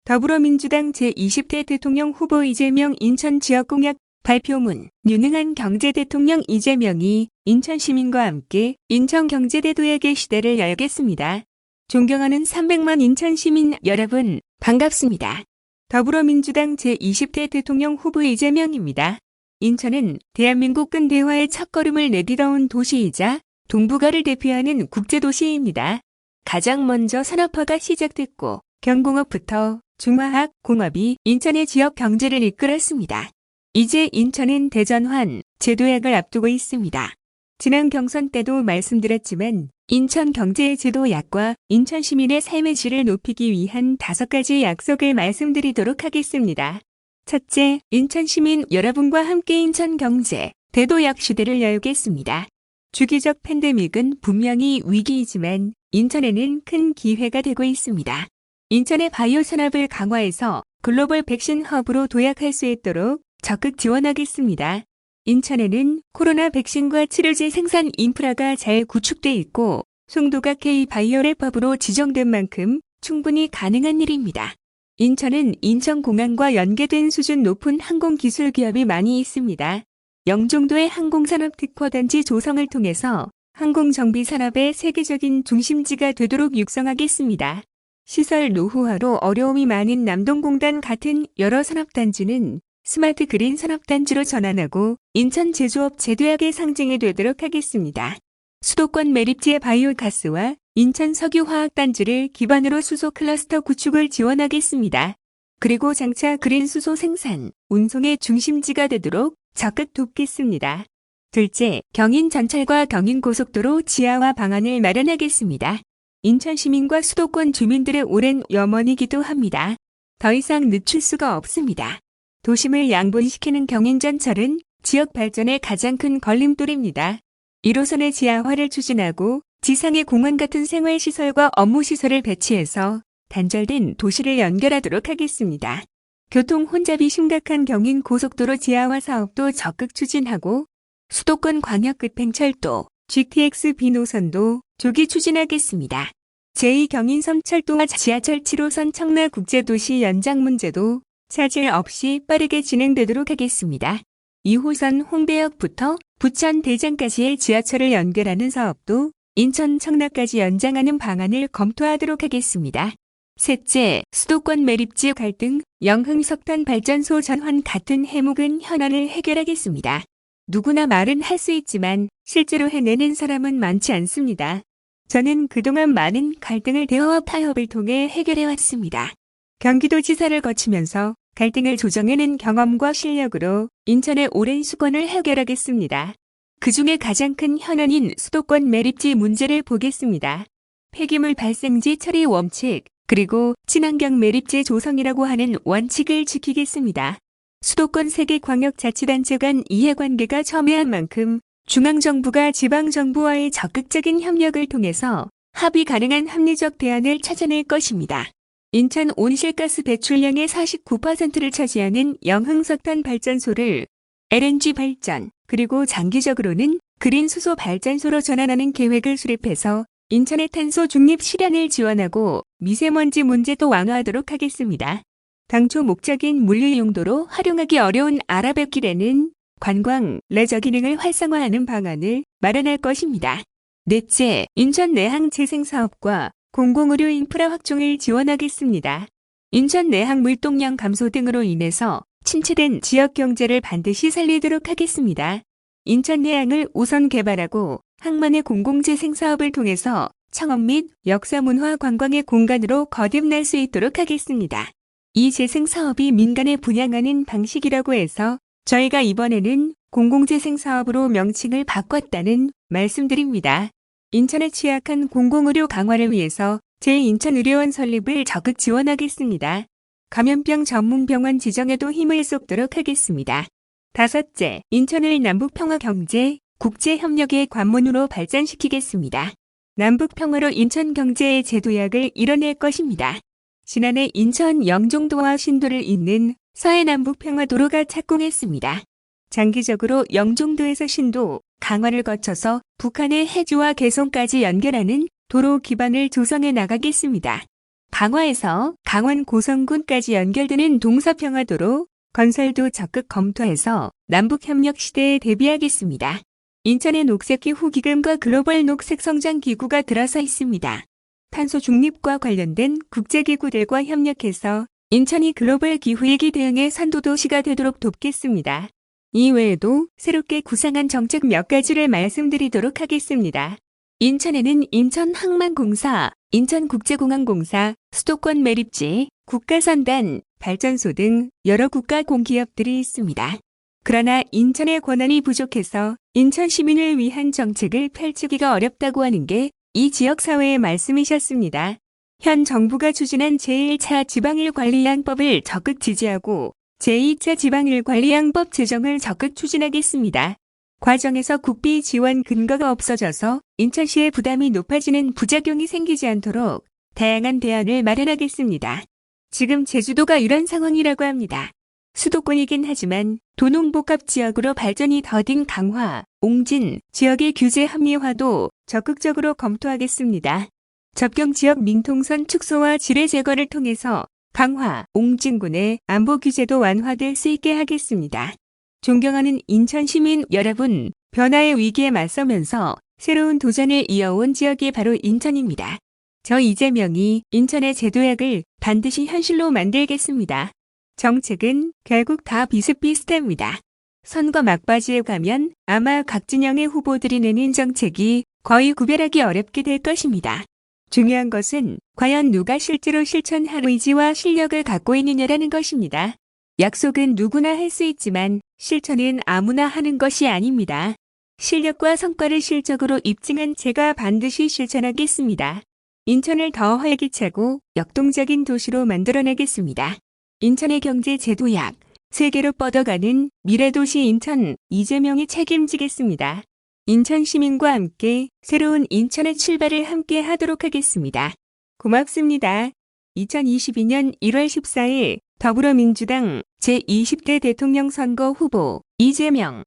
더불어민주당 제20대 대통령 후보 이재명 인천 지역 공약 발표문. 유능한 경제대통령 이재명이 인천 시민과 함께 인천 경제대도약의 시대를 열겠습니다. 존경하는 300만 인천 시민 여러분, 반갑습니다. 더불어민주당 제20대 대통령 후보 이재명입니다. 인천은 대한민국 근대화의 첫걸음을 내디뎌온 도시이자 동북아를 대표하는 국제도시입니다. 가장 먼저 산업화가 시작됐고 경공업부터 중화학, 공업이 인천의 지역 경제를 이끌었습니다. 이제 인천은 대전환, 제도약을 앞두고 있습니다. 지난 경선 때도 말씀드렸지만 인천 경제 제도약과 인천 시민의 삶의 질을 높이기 위한 5가지 약속을 말씀드리도록 하겠습니다. 첫째, 인천 시민 여러분과 함께 인천 경제 대도약 시대를 열겠습니다. 주기적 팬데믹은 분명히 위기이지만 인천에는 큰 기회가 되고 있습니다. 인천의 바이오 산업을 강화해서 글로벌 백신 허브로 도약할 수 있도록 적극 지원하겠습니다. 인천에는 코로나 백신과 치료제 생산 인프라가 잘 구축돼 있고 송도가 K-바이오랩 허브로 지정된 만큼 충분히 가능한 일입니다. 인천은 인천공항과 연계된 수준 높은 항공기술 기업이 많이 있습니다. 영종도의 항공산업 특화단지 조성을 통해서 항공정비 산업의 세계적인 중심지가 되도록 육성하겠습니다. 시설 노후화로 어려움이 많은 남동공단 같은 여러 산업단지는 스마트 그린 산업단지로 전환하고 인천 제조업 제도약의 상징이 되도록 하겠습니다. 수도권 매립지의 바이오가스와 인천 석유화학단지를 기반으로 수소 클러스터 구축을 지원하겠습니다. 그리고 장차 그린 수소 생산, 운송의 중심지가 되도록 적극 돕겠습니다. 둘째, 경인 전철과 경인고속도로 지하화 방안을 마련하겠습니다. 인천 시민과 수도권 주민들의 오랜 염원이기도 합니다. 더 이상 늦출 수가 없습니다. 도심을 양분시키는 경인전철은 지역 발전의 가장 큰 걸림돌입니다. 1호선의 지하화를 추진하고 지상의 공원 같은 생활시설과 업무시설을 배치해서 단절된 도시를 연결하도록 하겠습니다. 교통 혼잡이 심각한 경인고속도로 지하화 사업도 적극 추진하고 수도권 광역급행철도 GTX-B 노선도 조기 추진하겠습니다. 제2경인섬철도와 지하철 7호선 청라국제도시 연장 문제도 차질 없이 빠르게 진행되도록 하겠습니다. 2호선 홍대역부터 부천 대장까지의 지하철을 연결하는 사업도 인천 청라까지 연장하는 방안을 검토하도록 하겠습니다. 셋째, 수도권 매립지 갈등, 영흥석탄 발전소 전환 같은 해묵은 현안을 해결하겠습니다. 누구나 말은 할 수 있지만 실제로 해내는 사람은 많지 않습니다. 저는 그동안 많은 갈등을 대화와 타협을 통해 해결해왔습니다. 경기도지사를 거치면서 갈등을 조정해낸 경험과 실력으로 인천의 오랜 수건을 해결하겠습니다. 그중에 가장 큰 현안인 수도권 매립지 문제를 보겠습니다. 폐기물 발생지 처리 원칙, 그리고 친환경 매립지 조성이라고 하는 원칙을 지키겠습니다. 수도권 3개 광역자치단체 간 이해관계가 첨예한 만큼 중앙정부가 지방정부와의 적극적인 협력을 통해서 합의 가능한 합리적 대안을 찾아낼 것입니다. 인천 온실가스 배출량의 49%를 차지하는 영흥석탄 발전소를 LNG 발전, 그리고 장기적으로는 그린 수소 발전소로 전환하는 계획을 수립해서 인천의 탄소 중립 실현을 지원하고 미세먼지 문제도 완화하도록 하겠습니다. 당초 목적인 물류 용도로 활용하기 어려운 아라뱃길에는 관광, 레저 기능을 활성화하는 방안을 마련할 것입니다. 넷째, 인천 내항 재생 사업과 공공의료 인프라 확충을 지원하겠습니다. 인천 내항 물동량 감소 등으로 인해서 침체된 지역 경제를 반드시 살리도록 하겠습니다. 인천 내항을 우선 개발하고 항만의 공공재생 사업을 통해서 청업 및 역사문화 관광의 공간으로 거듭날 수 있도록 하겠습니다. 이 재생 사업이 민간에 분양하는 방식이라고 해서 저희가 이번에는 공공재생 사업으로 명칭을 바꿨다는 말씀드립니다. 인천에 취약한 공공의료 강화를 위해서 제2인천의료원 설립을 적극 지원하겠습니다. 감염병 전문병원 지정에도 힘을 쏟도록 하겠습니다. 다섯째, 인천을 남북평화경제, 국제협력의 관문으로 발전시키겠습니다. 남북평화로 인천 경제의 제도약을 이뤄낼 것입니다. 지난해 인천 영종도와 신도를 잇는 서해남북평화도로가 착공했습니다. 장기적으로 영종도에서 신도, 강화를 거쳐서 북한의 해주와 개성까지 연결하는 도로 기반을 조성해 나가겠습니다. 강화에서 강원 고성군까지 연결되는 동서평화도로 건설도 적극 검토해서 남북협력 시대에 대비하겠습니다. 인천의 녹색기후 기금과 글로벌 녹색성장기구가 들어서 있습니다. 탄소 중립과 관련된 국제기구들과 협력해서 인천이 글로벌 기후위기 대응의 선도도시가 되도록 돕겠습니다. 이외에도 새롭게 구상한 정책 몇 가지를 말씀드리도록 하겠습니다. 인천에는 인천항만공사, 인천국제공항공사, 수도권 매립지, 국가선단, 발전소 등 여러 국가 공기업들이 있습니다. 그러나 인천의 권한이 부족해서 인천 시민을 위한 정책을 펼치기가 어렵다고 하는 게 이 지역사회의 말씀이셨습니다. 현 정부가 추진한 제1차 지방일관리양법을 적극 지지하고 제2차 지방일관리양법 제정을 적극 추진하겠습니다. 과정에서 국비 지원 근거가 없어져서 인천시의 부담이 높아지는 부작용이 생기지 않도록 다양한 대안을 마련하겠습니다. 지금 제주도가 이런 상황이라고 합니다. 수도권이긴 하지만 도농복합 지역으로 발전이 더딘 강화, 옹진 지역의 규제 합리화도 적극적으로 검토하겠습니다. 접경 지역 민통선 축소와 지뢰 제거를 통해서 강화, 옹진군의 안보 규제도 완화될 수 있게 하겠습니다. 존경하는 인천 시민 여러분, 변화의 위기에 맞서면서 새로운 도전을 이어온 지역이 바로 인천입니다. 저 이재명이 인천의 제도약을 반드시 현실로 만들겠습니다. 정책은 결국 다 비슷비슷합니다. 선거 막바지에 가면 아마 각 진영의 후보들이 내는 정책이 거의 구별하기 어렵게 될 것입니다. 중요한 것은 과연 누가 실제로 실천할 의지와 실력을 갖고 있느냐라는 것입니다. 약속은 누구나 할 수 있지만 실천은 아무나 하는 것이 아닙니다. 실력과 성과를 실적으로 입증한 제가 반드시 실천하겠습니다. 인천을 더 활기차고 역동적인 도시로 만들어내겠습니다. 인천의 경제 제도약, 세계로 뻗어가는 미래도시 인천 이재명이 책임지겠습니다. 인천 시민과 함께 새로운 인천의 출발을 함께 하도록 하겠습니다. 고맙습니다. 2022년 1월 14일 더불어민주당 제20대 대통령 선거 후보 이재명